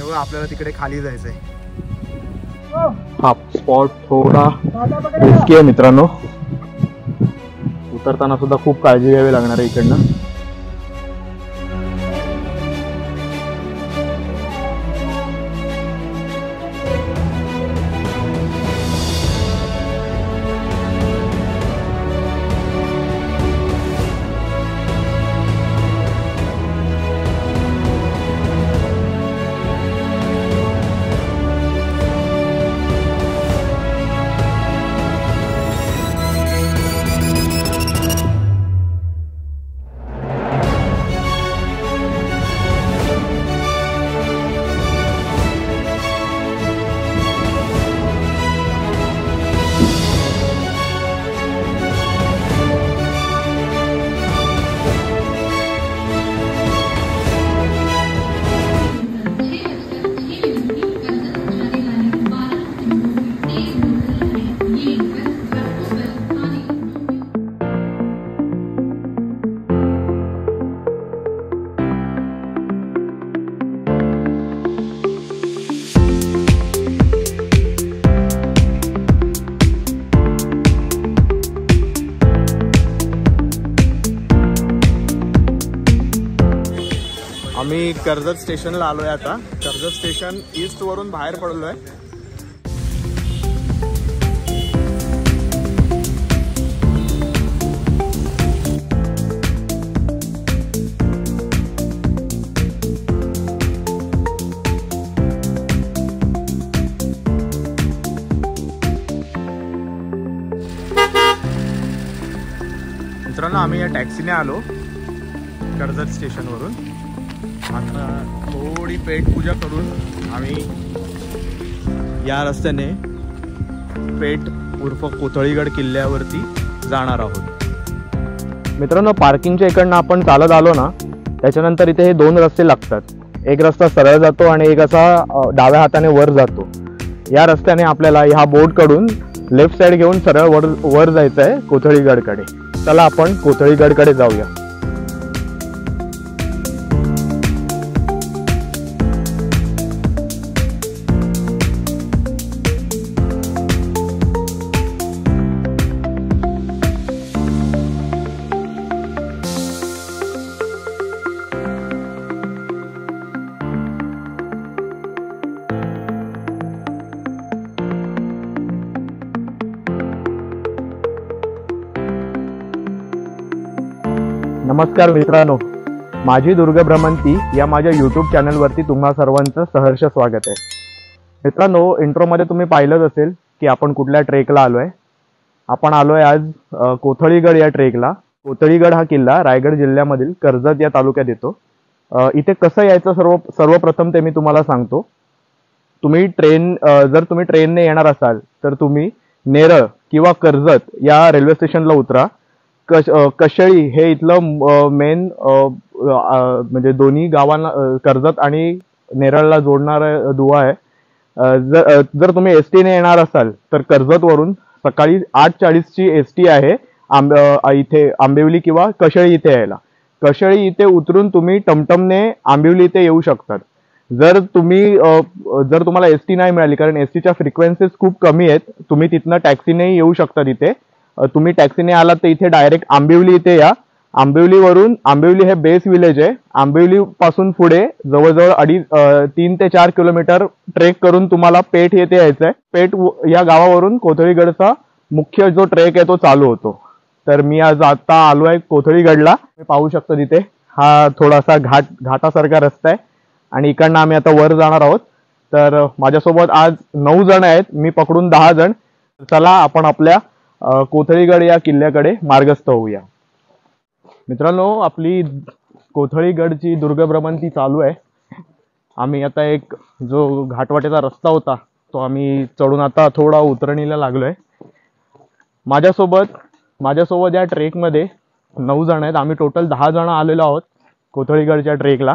त्यामुळे आपल्याला तिकडे खाली जायचंय। हा स्पॉट थोडा रिस्की आहे मित्रांनो, उतरताना सुद्धा खूप काळजी घ्यावी लागणार आहे इकडनं। आम्ही कर्जत स्टेशनला आलोय। आता कर्जत स्टेशन ईस्ट वरून बाहेर पडलोय। मित्रांनो आम्ही या टॅक्सीने आलो कर्जत स्टेशन वरून। आता थोडी पेट पूजा करून आम्ही या रस्त्याने पेट उर्फ कोथळीगड किल्ल्यावरती जाणार आहोत। मित्रांनो पार्किंगच्या इकडनं आपण चालत आलो ना, त्याच्यानंतर इथे हे दोन रस्ते लागतात। एक रस्ता सरळ जातो आणि एक असा डाव्या हाताने वर जातो। या रस्त्याने आपल्याला ह्या बोर्डकडून लेफ्ट साइड घेऊन सरळ वर जायचं आहे कोथळीगडकडे। चला आपण कोथळीगडकडे जाऊया। नमस्कार मित्रांनो, माझी दुर्ग भ्रमंती या माझ्या यूट्यूब चॅनलवरती तुम्हा सर्वांचं सहर्ष स्वागत आहे। मित्रांनो इंट्रोमध्ये तुम्ही पाहिलंच असेल की आपण कुठल्या ट्रेकला आलोय। आपण आलोय आज कोथळीगड या ट्रेकला। कोथळीगड हा किल्ला रायगड जिल्ह्यामधील कर्जत या तालुक्यात येतो। इथे कसं यायचं सर्वप्रथम ते मी तुम्हाला सांगतो। जर तुम्ही ट्रेनने येणार असाल तर तुम्ही नेरळ किंवा कर्जत या रेल्वे स्टेशनला उतरा। कशेळी हे इथलं मेन म्हणजे दोन्ही गावांना कर्जत आणि नेरळला जोडणारा दुवा आहे। जर तुम्ही एसटी ने येणार असाल तर कर्जत वरून सकाळी 8:40 ची एसटी आहे इथे आंबिवली किंवा कशेळी इथे यायला। कशेळी इथे उतरून तुम्ही टमटमने आंबिवली इथे येऊ शकतात। जर तुम्हाला एसटी नाही मिळाली, कारण एसटीच्या फ्रिक्वेन्सीज खूप कमी आहेत, तुम्ही तिथनं टॅक्सीने येऊ शकता। इथे तुम्ही टॅक्सीने आलात तर इथे डायरेक्ट आंबिवली इथे या। आंबिवली हे बेस विलेज आहे। आंबिवली पासून पुढे जवळजवळ 3 ते 4 किलोमीटर ट्रेक करून तुम्हाला पेठ येथे यायचंय। पेठ या गावावरून कोथळीगडचा मुख्य जो ट्रेक आहे तो चालू होतो। तर मी आज आता आलोय कोथळीगडला। तुम्ही पाहू शकता तिथे हा थोडासा घाटासारखा रस्ता आहे आणि इकडनं आम्ही आता वर जाणार आहोत। तर माझ्यासोबत आज 9 जण आहेत, मी पकडून 10 जण। चला आपण आपल्या कोथळीगड या किल्ल्याकडे मार्गस्थ होऊया। मित्रांनो आपली कोथळीगडची दुर्ग भ्रमंती चालू आहे। आम्ही आता एक जो घाटवाटेचा रस्ता होता तो आम्ही चढून आता थोडा उतरणीला लागलोय। माझ्यासोबत या ट्रेक मध्ये 9 जण आहेत। आम्ही टोटल 10 जण आलेलो आहोत कोथळीगडच्या ट्रेकला।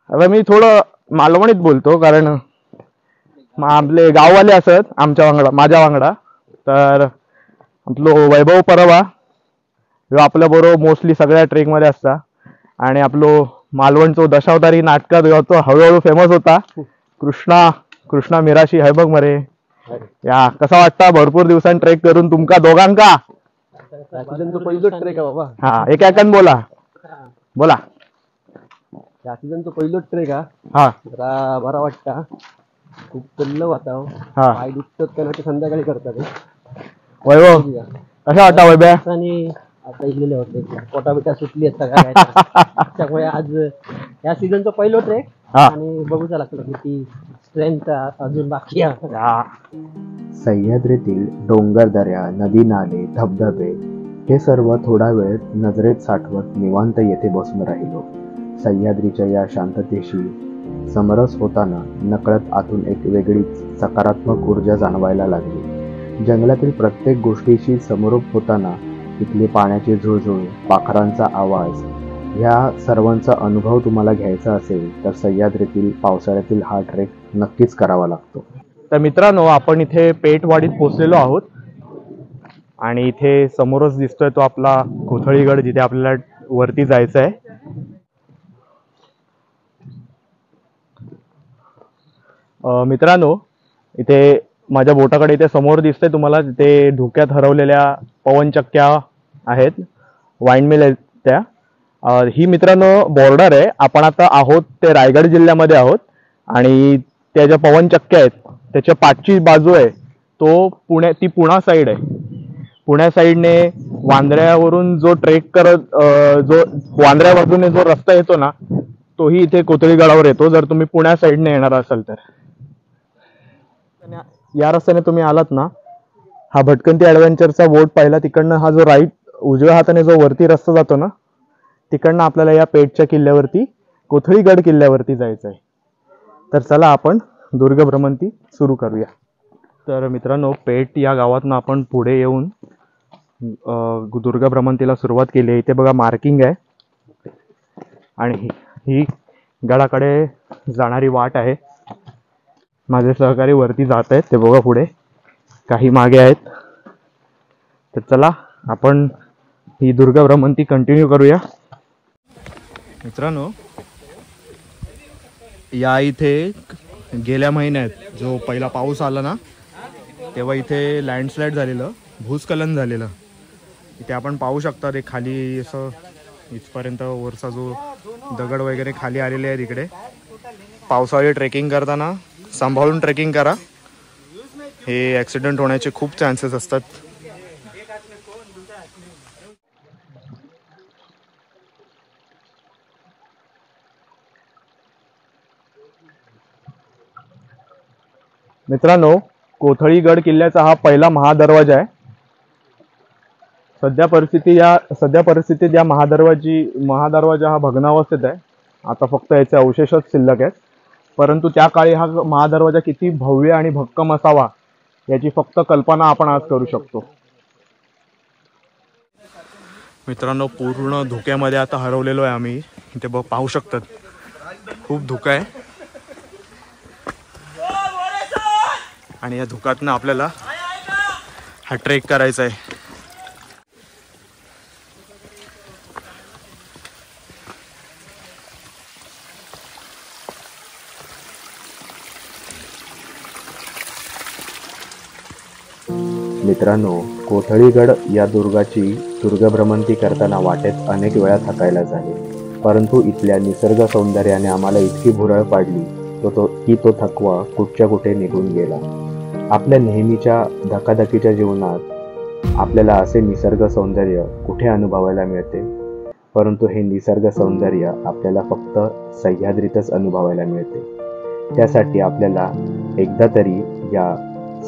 आता मी थोडं मालवणीत बोलतो कारण आपले गाववाले असत माझ्या वांगडा। तर आपलो वैभव परवा आपल्या बरोबर मोस्टली सगळ्या ट्रेक मध्ये असता आणि आपलो मालवणचो दशावतारी नाटकात तो हळूहळू फेमस होता कृष्णा मिराशी है बघ मरे. या कसा वाटता भरपूर दिवसांनी ट्रेक करून तुमका दोघांका? पहिलं ट्रेक आहे बाबा. हा एक एकान बोला बोला. या सीझनचं पहिलं ट्रेक हा जरा बरा वाटता. खूप कल्ल वाटाव. हा पाय दुखतात कारण ते संध्याकाळी करतात. वैभव कसा वाटता वैभ्या? आणि आता इलेले होते पोटा बिटा सुटली असता काय त्यामुळे आज या सीझनचं पहिलं ट्रेक आणि बघूचा लागतं किती स्ट्रेंथ अजून बाकी आहे. सह्याद्रीतील डोंगरदऱ्या, नदी नाले, धबधबे हे सर्व थोडा वेळ नजरेत साठवत निवांत येथे बसून राहिलो. सह्याद्रीच्या या शांततेशी समरस होताना नकळत आतून एक वेगळीच सकारात्मक ऊर्जा जाणवायला लागली. जंगलातील प्रत्येक गोष्टीशी समरूप होताना इथली पाण्याची झुळझुळ, पाखरांचा आवाज ह्या सर्वांचा अनुभव तुम्हाला घ्यायचा असेल तर सह्याद्रीतील पावसाळ्यातील हा ट्रेक नक्कीच करावा लागतो. तर मित्रांनो, आपण इथे पेठवाडीत पोहोचलेलो आहोत आणि इथे समोरच दिसतोय तो आपला कोथळीगड, जिथे आपल्याला वरती जायचं आहे. मित्रांनो, इथे माझ्या बोटाकडे इथे समोर दिसतंय तुम्हाला, तिथे धुक्यात हरवलेल्या पवनचक्क्या आहेत, वाईन मिल आहेत त्या. ही मित्रांनो बॉर्डर आहे. आपण आता आहोत ते रायगड जिल्ह्यामध्ये आहोत आणि त्या ज्या पवनचक्क्या आहेत त्याच्या पाठची बाजू आहे तो ती पुणा साईड आहे. पुण्या साईडने वांद्र्यावरून जो ट्रेक करत जो वांद्र्या बाजूने जो रस्ता येतो ना तोही इथे कोथळीगडावर येतो, जर तुम्ही पुण्या साईडने येणार असाल तर. या रस्त्याने तुम्ही आलात ना, हा भटकंती ॲडव्हेंचरचा बोर्ड पाहिला, तिकडनं हा जो उजव्या हाताने जो वरती रस्ता जातो ना तिकडनं आपल्याला या पेठच्या किल्ल्यावरती, कोथळीगड किल्ल्यावरती जायचं आहे. तर चला आपण दुर्ग भ्रमंती सुरू करूया. तर मित्रांनो, पेठ या गावातनं आपण पुढे येऊन दुर्ग भ्रमंतीला सुरुवात केली आहे. इथे बघा मार्किंग आहे आणि ही गडाकडे जाणारी वाट आहे. माझे सहकारी वरती जात आहेत, ते बघा पुढे, काही मागे आहेत. तर चला आपण ही दुर्ग भ्रमंती कंटिन्यू करूया. मित्रांनो, या इथे गेल्या महिन्यात जो पहिला पाऊस आला ना तेव्हा इथे लँडस्लाईड झालेलं, भूस्खलन झालेलं. इथे आपण पाहू शकता ते खाली असं इथपर्यंत वरचा जो दगड वगैरे खाली आलेले आहेत. इकडे पावसाळी ट्रेकिंग करताना सांभाळून ट्रेकिंग करा, हे ॲक्सिडेंट होण्याचे खूप चान्सेस असतात. मित्रांनो, कोथळीगड किल्ल्याचा हा पहिला महादरवाजा आहे. सध्या परिस्थितीत या महादरवाजा हा भग्नावस्थेत आहे. आता फक्त याचे अवशेषच शिल्लक आहेत. परंतु त्या काळी हा महादरवाजा किती भव्य आणि भक्कम असावा याची फक्त कल्पना आपण आज करू शकतो. मित्रांनो, पूर्ण धुक्यामध्ये आता हरवलेलो आहे आम्ही. इथे पाहू शकतात खूप धुका आहे आणि या धुक्यातनं आपल्याला हा ट्रेक करायचा आहे. मित्रांनो, कोथळीगड या दुर्ग भ्रमंती करताना वाटेत अनेक वेळा थकायला झाले, परंतु इथल्या निसर्ग सौंदर्याने आम्हाला इतकी भुरळ पाडली की तो थकवा कुठच्या कुठे निघून गेला. आपल्या नेहमीच्या धकाधकीच्या जीवनात आपल्याला असे निसर्ग सौंदर्य कुठे अनुभवायला मिळते, परंतु हे निसर्ग सौंदर्य आपल्याला फक्त सह्याद्रीतच अनुभवायला मिळते. त्यासाठी आपल्याला एकदा तरी या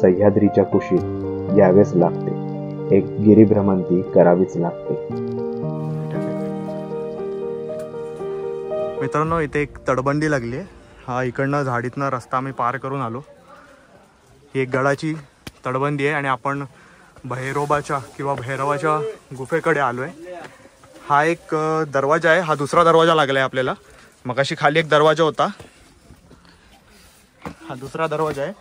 सह्याद्रीच्या कुशीत यावेच लागते, एक गिरिभ्रमंती करावीच लागते. मित्रांनो, इथे एक तटबंदी लागली आहे. हा इकडनं झाडीतनं रस्ता आम्ही पार करून आलो. ही एक गडाची तटबंदी आहे आणि आपण भैरवाच्या गुफेकडे आलो आहे. हा एक दरवाजा आहे, हा दुसरा दरवाजा लागला आहे आपल्याला. मगाशी खाली एक दरवाजा होता, हा दुसरा दरवाजा आहे,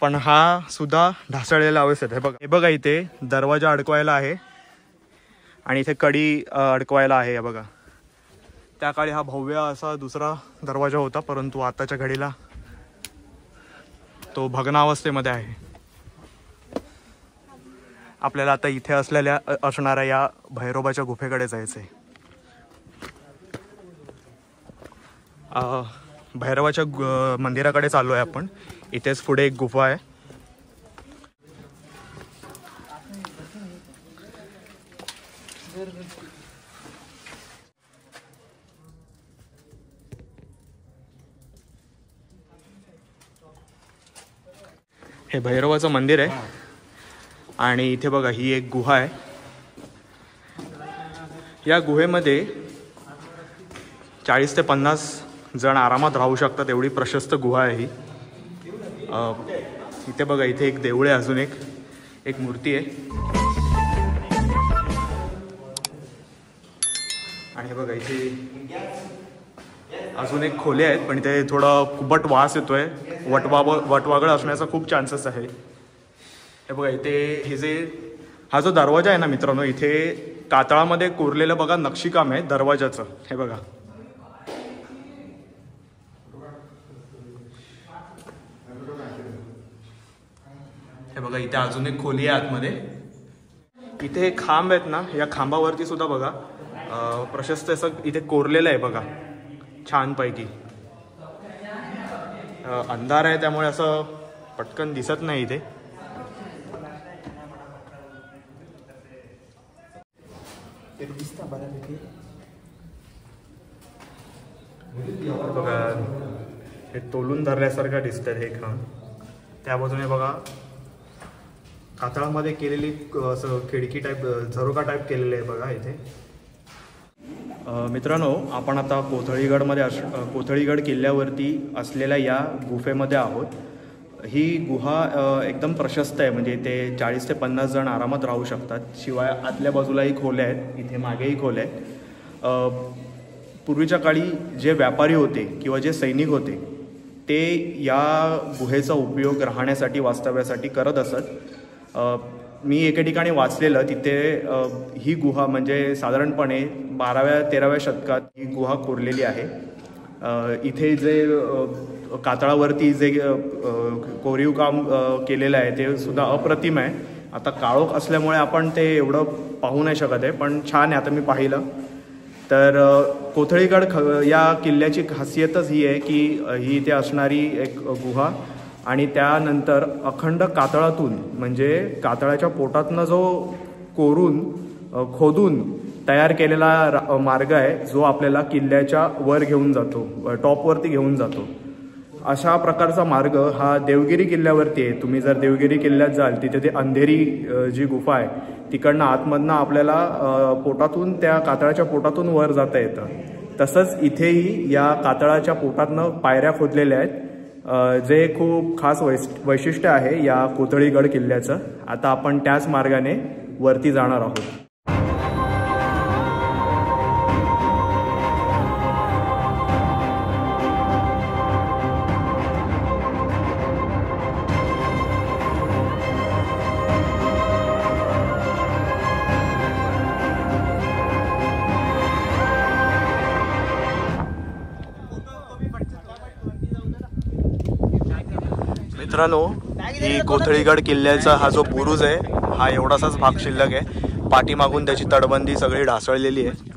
पण हा सुद्धा ढासळलेला अवस्थेत आहे. हे बघा इथे दरवाजा अडकवायला आहे आणि इथे कडी अडकवायला आहे. हे बघा, त्या काळी हा भव्य असा दुसरा दरवाजा होता, परंतु आताच्या घडीला तो भग्नावस्थेमध्ये आहे. आपल्याला आता इथे असणाऱ्या या भैरोबाच्या गुफेकडे जायचंय. भैरवाच्या मंदिराकडे चाललो आहे आपण. इथेच पुढे एक गुफा आहे. हे भैरवाचं मंदिर आहे आणि इथे बघा ही एक गुहा आहे. या गुहेमध्ये 40 ते 50 जण आरामात राहू शकतात एवढी प्रशस्त गुहा आहे ही. इथे बघा इथे एक देऊळ आहे, अजून एक मूर्ती आहे आणि बघा इथे अजून एक खोले आहेत पण इथे थोडा कुबट वास येतोय. वटवागळ असण्याचा खूप चान्सेस आहे. हे बघा इथे हा जो दरवाजा आहे ना मित्रांनो, इथे कातळामध्ये कोरलेलं बघा नक्षीकाम आहे दरवाजाचं. हे बघा इथे अजून एक खोली आहे आतमध्ये. इथे खांब आहेत ना, या खांबावरती सुद्धा बघा प्रशस्त असं इथे कोरलेलं आहे बघा छानपैकी. अंधार आहे त्यामुळे असं पटकन दिसत नाही इथे. बघा हे तोलून धरल्यासारखं दिसतंय हे खांब. त्या बाजूने बघा कातळामध्ये केलेली असं खिडकी टाईप झरोका टाईप केलेलं आहे बघा इथे. मित्रांनो आपण आता कोथळीगड किल्ल्यावरती असलेल्या या गुफेमध्ये आहोत. ही गुहा एकदम प्रशस्त आहे, म्हणजे इथे 40 ते 50 जण आरामात राहू शकतात. शिवाय आतल्या बाजूलाही खोल्या आहेत, इथे मागेही खोल्या आहेत. पूर्वीच्या काळी जे व्यापारी होते किंवा जे सैनिक होते ते या गुहेचा उपयोग राहण्यासाठी वास्तव्यासाठी करत असत. मी एके ठिकाणी वाचलेलं तिथे ही गुहा म्हणजे साधारणपणे 12व्या-13व्या शतकात ही गुहा कोरलेली आहे. इथे जे कातळावरती जे कोरीव काम केलेलं आहे ते सुद्धा अप्रतिम आहे. आता काळोख असल्यामुळे आपण ते एवढं पाहू नाही शकत आहे, पण छान आहे. आता मी पाहिलं तर कोथळीगड या किल्ल्याची खासियतच ही आहे की ही इथे असणारी एक गुहा आणि त्यानंतर अखंड कातळातून म्हणजे कातळाच्या पोटातनं जो खोदून तयार केलेला मार्ग आहे जो आपल्याला किल्ल्याच्या वर घेऊन जातो, टॉपवरती घेऊन जातो. अशा प्रकारचा मार्ग हा देवगिरी किल्ल्यावरती आहे. तुम्ही जर देवगिरी किल्ल्यात जाल तिथे ते अंधेरी जी गुफा आहे तिकडनं आतमधनं आपल्याला पोटातून त्या कातळाच्या पोटातून वर जाता येतं. तसंच इथेही या कातळाच्या पोटातनं पायऱ्या खोदलेल्या आहेत, जे खूप खास वैशिष्ट्य आहे या कोथळीगड किल्ल्याचं. आता आपण त्याच मार्गाने वरती जाणार आहोत. मित्रांनो ही कोथळीगड किल्ल्याचा हा जो बुरुज आहे हा एवढासाच भाग शिल्लक आहे. पाठीमागून त्याची तटबंदी सगळी ढासळलेली आहे.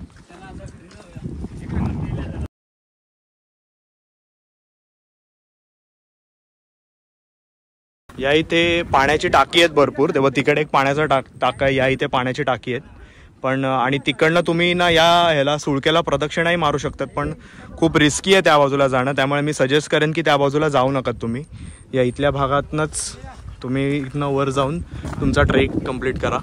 या इथे पाण्याची टाकी आहेत भरपूर, तेव्हा तिकडे एक पाण्याचा टाका आहे, या इथे पाण्याची टाकी आहेत. पण आणि तिकडनं तुम्ही ना या ह्याला सुळक्याला प्रदक्षिणाही मारू शकतात, पण खूप रिस्की आहे त्या बाजूला जाणं. त्यामुळे मी सजेस्ट करेन की त्या बाजूला जाऊ नका तुम्ही. या इथल्या भागातनंच तुम्ही इथनं वर जाऊन तुमचा ट्रेक कंप्लीट करा.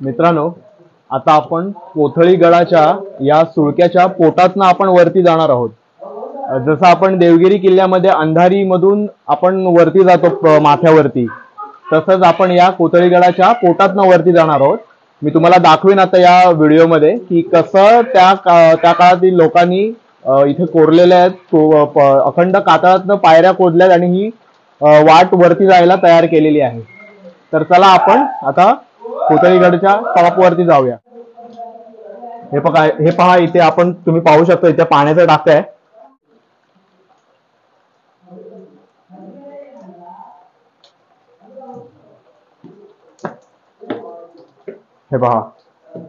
मित्रांनो आता आपण कोथळीगडाच्या या सुळक्याच्या पोटातनं आपण वरती जाणार आहोत. जसं आपण देवगिरी किल्ल्यामध्ये अंधारी मधून आपण वरती जातो माथ्यावरती, तसंच आपण या कोथळीगडाच्या पोटातनं वरती जाणार आहोत. मी तुम्हाला दाखवेन आता या व्हिडिओमध्ये की कसं त्या काळातील लोकांनी इथे कोरलेल्या आहेत, अखंड कातळातनं पायऱ्या खोदल्यात आणि ही वाट वरती जायला तयार केलेली आहे. तर चला आपण आता कोथळीगडच्या टॉपवरती जाऊया. हे पहा इथे तुम्ही पाहू शकता इथे पाण्याचा टाका आहे. हे पहा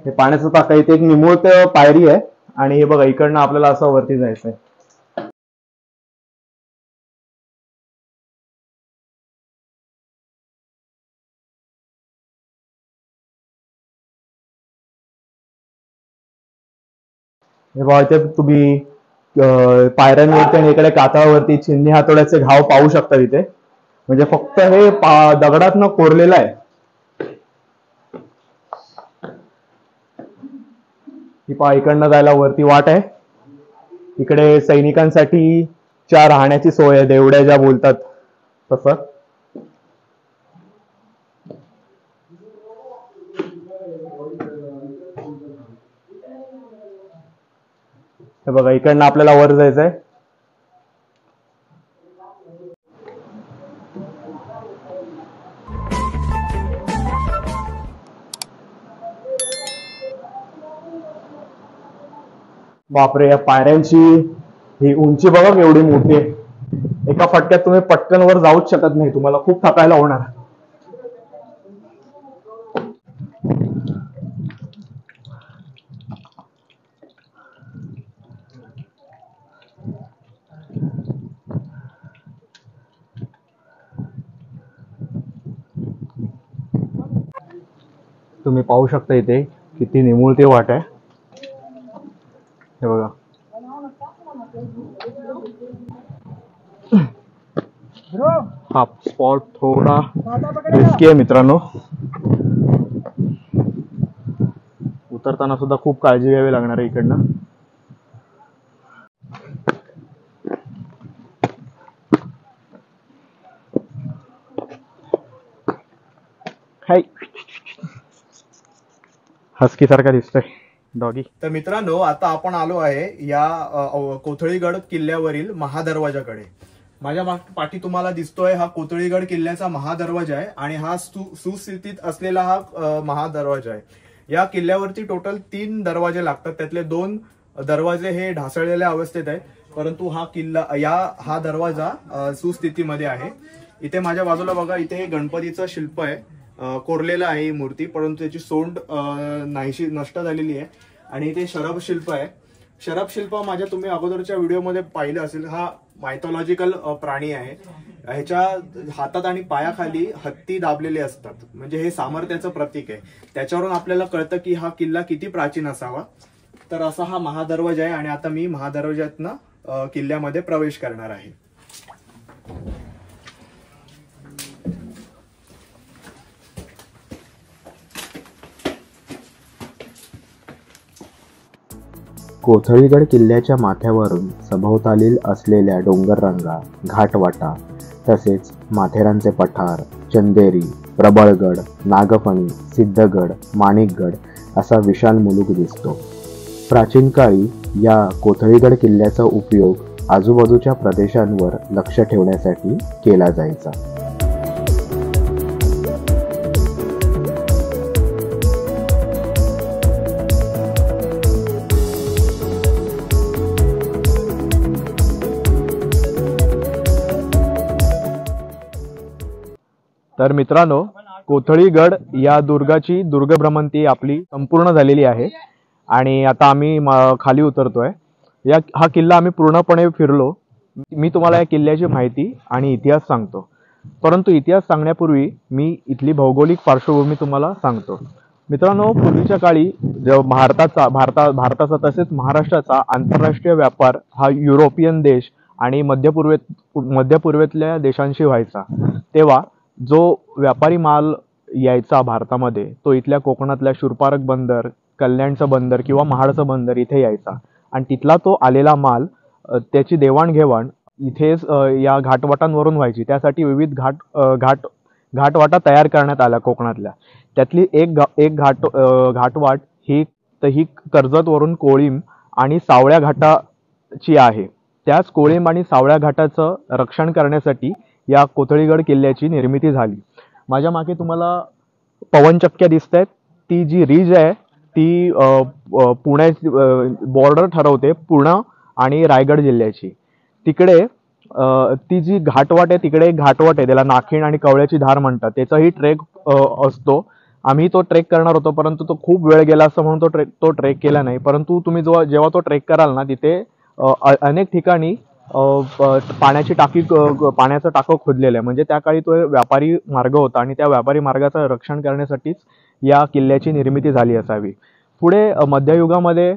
हे पाण्याचा टाका, इथे एक निमुळत पायरी आहे आणि हे बघा इकडनं आपल्याला असं वरती जायचंय. हे बघा इथे तुम्ही पायऱ्यांवरती आणि इकडे कातळावरती चिन्नी हातोड्याचे घाव पाहू शकता इथे. म्हणजे फक्त हे दगडातनं कोरलेलं आहे. ही पहा इकडनं जायला वरती वाट आहे. इकडे सैनिकांसाठी राहण्याची सोय आहे, देवड्या ज्या बोलतात तसं. हे बघा इकडनं आपल्याला वर जायचंय. बापरे, या पायऱ्यांची ही उंची बघा केवढी मोठी आहे. एका फटक्यात तुम्ही पटकन वर जाऊच शकत नाही, तुम्हाला खूप थकायला होणार. तुम्ही पाहू शकता इथे किती निमुळती वाट आहे. हे बघा हा स्पॉट थोडा रिस्की आहे मित्रांनो. उतरताना सुद्धा खूप काळजी घ्यावी लागणार आहे इकडनं. हाय हस्की सारखा दिसतोय डॉगी. तर मित्रांनो आता आपण आलो आहे या कोथळीगड किल्ल्यावरील महादरवाजाकडे. माझ्या पाठी तुम्हाला दिसतोय हा कोथळीगड किल्ल्याचा महादरवाजा आहे आणि हा सुस्थितीत असलेला हा महादरवाजा आहे. या किल्ल्यावरती टोटल 3 दरवाजे लागतात, त्यातले 2 दरवाजे हे ढासळलेल्या अवस्थेत आहेत, परंतु हा दरवाजा सुस्थितीमध्ये आहे. इथे माझ्या बाजूला बघा इथे हे गणपतीचं शिल्प आहे, कोरलेलं आहे ही मूर्ती, परंतु त्याची सोंड नाहीशी नष्ट झालेली आहे. आणि इथे शरभ शिल्प आहे. शरभ शिल्प माझ्या तुम्ही अगोदरच्या व्हिडिओमध्ये पाहिलं असेल, हा मायथॉलॉजिकल प्राणी आहे. ह्याच्या हातात आणि पायाखाली हत्ती दाबलेले असतात, म्हणजे हे सामर्थ्याचं प्रतीक आहे. त्याच्यावरून आपल्याला कळतं की हा किल्ला किती प्राचीन असावा. तर असा हा महादरवाजा आहे आणि आता मी महादरवाज्यातनं किल्ल्यामध्ये प्रवेश करणार आहे. कोथळीगड किल्ल्याच्या माथ्यावरून सभोवतालील असलेल्या डोंगररांगा, घाटवाटा तसेच माथेरानचे पठार, चंदेरी, प्रबळगड, नागफणी, सिद्धगड, माणिकगड असा विशाल मुलूक दिसतो. प्राचीन काळी या कोथळीगड किल्ल्याचा उपयोग आजूबाजूच्या प्रदेशांवर लक्ष ठेवण्यासाठी केला जायचा. तर मित्रांनो कोथळीगड या दुर्गाची दुर्गभ्रमंती आपली संपूर्ण झालेली आहे आणि आता आम्ही खाली उतरतोय. हा किल्ला आम्ही पूर्णपणे फिरलो. मी तुम्हाला या किल्ल्याची माहिती आणि इतिहास सांगतो, परंतु इतिहास सांगण्यापूर्वी मी इथली भौगोलिक पार्श्वभूमी तुम्हाला सांगतो. मित्रांनो पूर्वीच्या काळी भारताचा तसेच महाराष्ट्राचा आंतरराष्ट्रीय व्यापार हा युरोपियन देश आणि मध्यपूर्वेतल्या देशांशी व्हायचा. तेव्हा जो व्यापारी माल यायचा भारतामध्ये तो इथल्या कोकणातल्या शूरपारक बंदर, कल्याणचं बंदर किंवा महाडचं बंदर इथे यायचा आणि तिथला तो आलेला माल त्याची देवाणघेवाण इथेच या घाटवाटांवरून व्हायची. त्यासाठी विविध घाटवाटा तयार करण्यात आल्या कोकणातल्या. त्यातली एक घाटवाट ही कर्जतवरून कोळीम आणि सावळ्या घाटाची आहे. त्याच कोळीम आणि सावळ्या घाटाचं रक्षण करण्यासाठी या कोथळीगड किल्ल्याची निर्मिती झाली. माझ्या मागे तुम्हाला पवनचक्क्या दिसत आहेत. ती जी रिज आहे ती पुण्याची बॉर्डर ठरवते पुणे आणि रायगड जिल्ह्याची. तिकडे ती जी घाटवाट आहे, तिकडे एक घाटवाट आहे, त्याला नाखीण आणि कवळ्याची धार म्हणतात. त्याचाही ट्रेक असतो. आम्ही तो ट्रेक करणार होतो, परंतु तो खूप वेळ गेला असं म्हणून तो ट्रेक केला नाही. परंतु तुम्ही जेव्हा तो ट्रेक कराल ना, तिथे अनेक ठिकाणी पाण्याची टाकी पाण्याचं टाकं खोदलेलं आहे. म्हणजे त्या काळी तो व्यापारी मार्ग होता आणि त्या व्यापारी मार्गाचं रक्षण करण्यासाठीच या किल्ल्याची निर्मिती झाली असावी. पुढे मध्ययुगामध्ये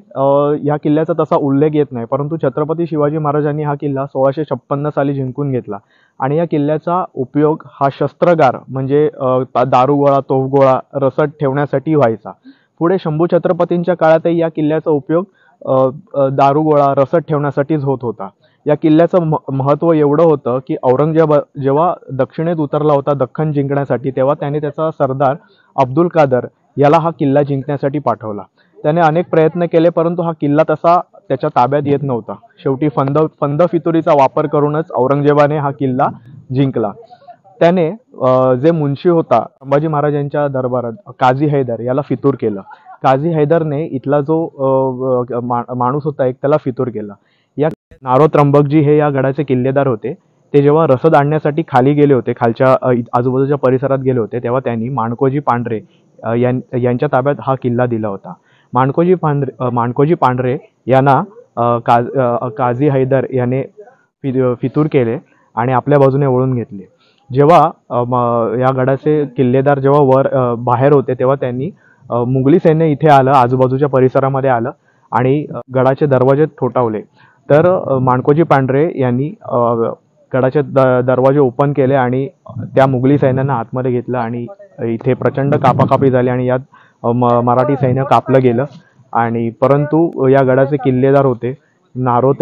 या किल्ल्याचा तसा उल्लेख येत नाही, परंतु छत्रपती शिवाजी महाराजांनी हा किल्ला 1656 साली जिंकून घेतला आणि या किल्ल्याचा उपयोग हा शस्त्रगार म्हणजे दारुगोळा, तोफगोळा, रसद ठेवण्यासाठी व्हायचा. पुढे शंभू छत्रपतींच्या काळातही या किल्ल्याचा उपयोग दारुगोळा, रसद ठेवण्यासाठीच होत होता. या किल्ल्याचं महत्त्व एवढं होतं की औरंगजेब जेव्हा दक्षिणेत उतरला होता दख्खन जिंकण्यासाठी, तेव्हा त्याने त्याचा सरदार अब्दुल कादर याला हा किल्ला जिंकण्यासाठी पाठवला. त्याने अनेक प्रयत्न केले, परंतु हा किल्ला तसा त्याच्या ताब्यात येत नव्हता. शेवटी फंद फितुरीचा वापर करूनच औरंगजेबाने हा किल्ला जिंकला. त्याने जे मुन्शी होता संभाजी महाराजांच्या दरबारात काझी हैदर याला फितूर केलं. काझी हैदरने इथला जो माणूस होता एक, त्याला फितूर केला. या नारो त्र्यंबकजी हे या गडाचे किल्लेदार होते. ते जेव्हा रसद आणण्यासाठी खाली गेले होते, खालच्या आजूबाजूच्या परिसरात गेले होते, तेव्हा त्यांनी माणकोजी पांढरे यांच्या ताब्यात हा किल्ला दिला होता. माणकोजी पांढरे यांना काझी हैदर याने फितूर केले आणि आपल्या बाजूने वळून घेतले. जेव्हा या गडाचे किल्लेदार जेव्हा बाहेर होते, तेव्हा त्यांनी मुघली सैन्य इथे आलं, आजूबाजूच्या परिसरामध्ये आलं आणि गडाचे दरवाजे ठोठावले. तर माणकोजी पांढरे यांनी गडाचे दरवाजे ओपन केले आणि त्या मुघली सैन्यांना आतमध्ये घेतलं आणि इथे प्रचंड कापाकापी झाली आणि यात मराठी सैन्य कापलं गेलं. आणि परंतु या गडाचे किल्लेदार होते नारो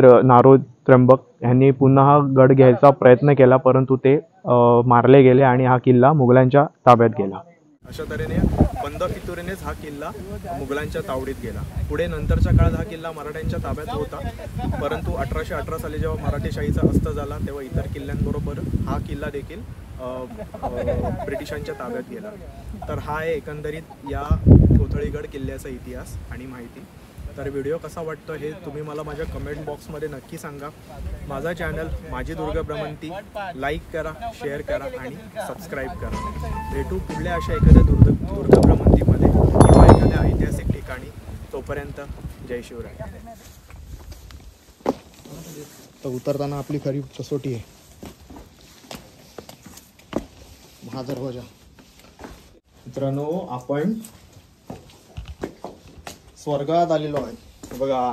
त्र्यंबक यांनी पुन्हा हा गड घ्यायचा प्रयत्न केला, परंतु ते मारले गेले आणि हा किल्ला मुघलांच्या ताब्यात गेला. अशा तऱ्हेने फंद फितुरीनेच हा किल्ला मुघलांच्या तावडीत गेला. पुढे नंतरच्या काळात हा किल्ला मराठ्यांच्या ताब्यात होता, परंतु 1818 साली जेव्हा मराठेशाहीचा अस्त झाला, तेव्हा इतर किल्ल्यांबरोबर हा किल्ला देखील ब्रिटिशांच्या ताब्यात गेला. तर हा आहे एकंदरीत या कोथळीगड किल्ल्याचा इतिहास आणि माहिती. तर व्हिडिओ कसा वाटतो हे तुम्ही मला माझ्या कमेंट बॉक्समध्ये नक्की सांगा. माझा चॅनल माझी दुर्ग भ्रमंती लाईक करा, शेअर करा आणि सबस्क्राईब करा. भेटू पुढल्या अशा एखाद्या दुर्ग भ्रमंतीमध्ये किंवा एखाद्या ऐतिहासिक ठिकाणी. तोपर्यंत जय शिवराय. तर उतरताना आपली खरी कसोटी आहे महादरवाजा. मित्रांनो, आपण स्वर्गात आलेलो आहे. बघा,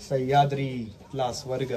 सह्याद्रीला स्वर्ग.